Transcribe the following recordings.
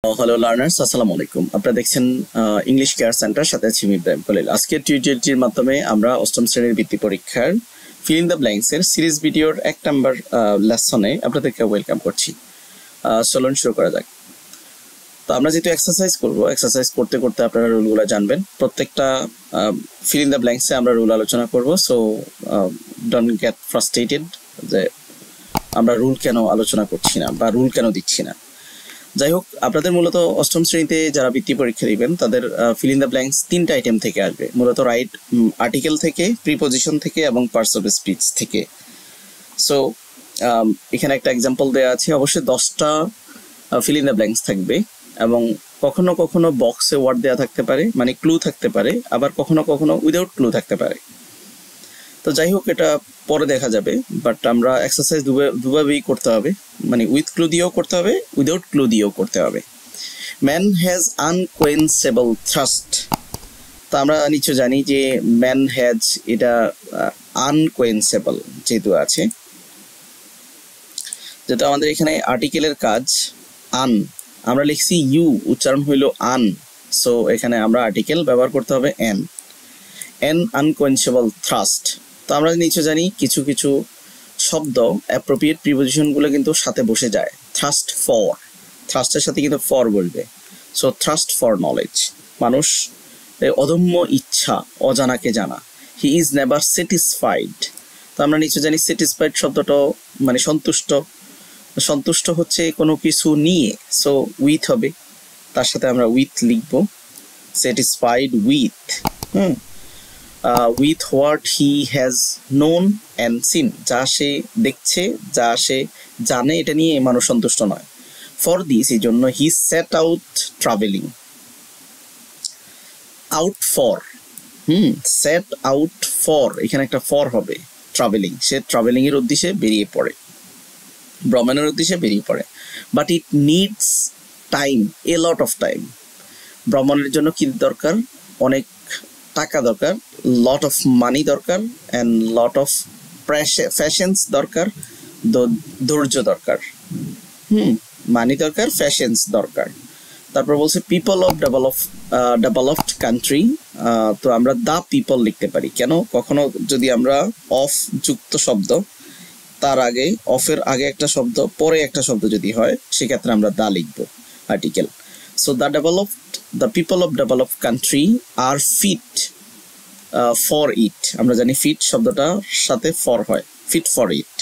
Hello learners, আসসালামু আলাইকুম। আপনারা দেখছেন ইংলিশ কেয়ার সেন্টার, সাথে আছি ইব্রাহিম খলিল। আজকের টিউটোরিয়ালটির মাধ্যমে আমরা অষ্টম শ্রেণীর বৃত্তি পরীক্ষার ফিল ইন দ্য ব্ল্যাঙ্কস এর সিরিজ ভিডিওর 1 নম্বর লেসনে আপনাদেরকে ওয়েলকাম করছি। চলুন শুরু করা যাক। তো আমরা যেহেতু এক্সারসাইজ করব, এক্সারসাইজ করতে করতে আপনারা রুলগুলো জানবেন। প্রত্যেকটা ফিল ইন দ্য ব্ল্যাঙ্কসে আমরা রুল আলোচনা করব, সো ডোন্ট গেট ফ্রাস্ট্রেটেড যে আমরা রুল কেন আলোচনা করছি না বা রুল কেন দিচ্ছি না। যাই হোক, আপনাদের মূলত অষ্টম শ্রেণীতে যারা বৃত্তি পরীক্ষা দিবেন তাদের ফিল ইন দ্য ব্ল্যাঙ্কস 3টা আইটেম থেকে আসবে, মূলত রাইট আর্টিকেল থেকে, প্রিপোজিশন থেকে এবং পার্টস অফ স্পিচ থেকে। সো এখানে একটা এক্সাম্পল দেওয়া আছে। অবশ্যই 10টা ফিল ইন দ্য ব্ল্যাঙ্কস থাকবে এবং কখনো কখনো বক্সে ওয়ার্ড দেওয়া থাকতে পারে, মানে ক্লু থাকতে পারে, আবার কখনো কখনো উইদাউট ক্লু থাকতে পারে। তো যাই হোক, এটা পরে দেখা যাবে, বাট আমরা এক্সারসাইজ দুভাবেই করতে হবে, মানে উইথ ক্লু দিয়েও করতে হবে, উইদাউট ক্লু দিয়েও করতে হবে। Man has unquenchable thrust. তো আমরা নিশ্চয় জানি যে ম্যান হ্যাজ এটা আনকোয়েন্সেবল যেহেতু আছে, যেটা আমাদের এখানে আর্টিকেলের কাজ আন, আমরা লিখছি ইউ, উচ্চারণ হইল আন, সো এখানে আমরা আর্টিকেল ব্যবহার করতে হবে এন আনকোয়েন্সেবল থ্রাস্ট। তো আমরা নিশ্চয় জানি কিছু কিছু শব্দ অ্যাপ্রোপ্রিয়েট প্রিপোজিশনগুলো কিন্তু সাথে বসে যায়। থ্রাস্ট ফর, থ্রাস্টের সাথে কিন্তু ফর বলবে। সো থ্রাস্ট ফর নলেজ, মানুষ অদম্য ইচ্ছা, অজানাকে জানা। He is never satisfied. তো আমরা নিশ্চয় জানি স্যাটিসফাইড শব্দটাও মানে সন্তুষ্ট, সন্তুষ্ট হচ্ছে কোনো কিছু নিয়ে, সো উইথ হবে, তার সাথে আমরা উইথ লিখব, satisfied with. With what he has known and seen, যা সে দেখছে, যা সে জানে, এটা নিয়ে মানুষ সন্তুষ্ট নয়। ফর দিস, এই জন্য, he set out travelling. Out for, set out for, এখানে একটা ফর হবে, ট্রাভেলিং, সে ট্রাভেলিং এর উদ্দেশ্যে বেরিয়ে পড়ে, ভ্রমণের উদ্দেশ্যে বেরিয়ে পড়ে। But it needs time, A lot of time. ভ্রমণের জন্য কি দরকার? অনেক টাকা দরকার, লট অফ মানি দরকার, অ্যান্ড লট অফ ফ্যাশনস দরকার, ধৈর্য দরকার। মানি দরকার, ফ্যাশনস দরকার। তারপর বলছে পিপল অফ ডেভেলপড কান্ট্রি। তো আমরা দ্য পিপল লিখতে পারি। কেন? কখনো যদি আমরা অফ যুক্ত শব্দ, তার আগে, অফের আগে একটা শব্দ, পরে একটা শব্দ যদি হয়, সেক্ষেত্রে আমরা দা লিখবো article. So the people of developed country are fit for it. আমরা জানি ফিট শব্দটার সাথে ফর হয়, fit for it.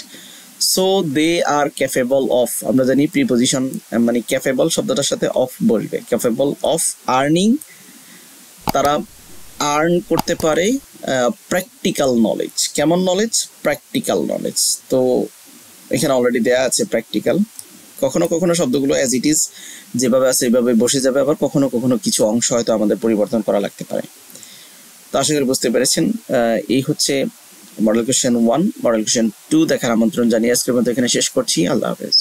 So they are capable of, আমরা জানি প্রিপোজিশন মানে ক্যাপেবল শব্দটার সাথে অফ বসবে, ক্যাপেবল অফ আর্নিং, তারা আর্ন করতে পারে প্র্যাকটিক্যাল নলেজ। কেমন নলেজ? Practical knowledge. তো এখানে অলরেডি দেয়া আছে প্র্যাকটিক্যাল। কখনো কখনো শব্দগুলো অ্যাজ ইট ইজ যেভাবে আছে এইভাবে বসে যাবে, আবার কখনো কখনো কিছু অংশ হয়তো আমাদের পরিবর্তন করা লাগতে পারে। তো আশা করি বুঝতে পেরেছেন। এই হচ্ছে মডেল কোয়েশ্চেন 1। মডেল কোয়েশ্চেন 2 দেখার আমন্ত্রণ জানিয়ে আজকের মতো এখানে শেষ করছি। আল্লাহ হাফেজ।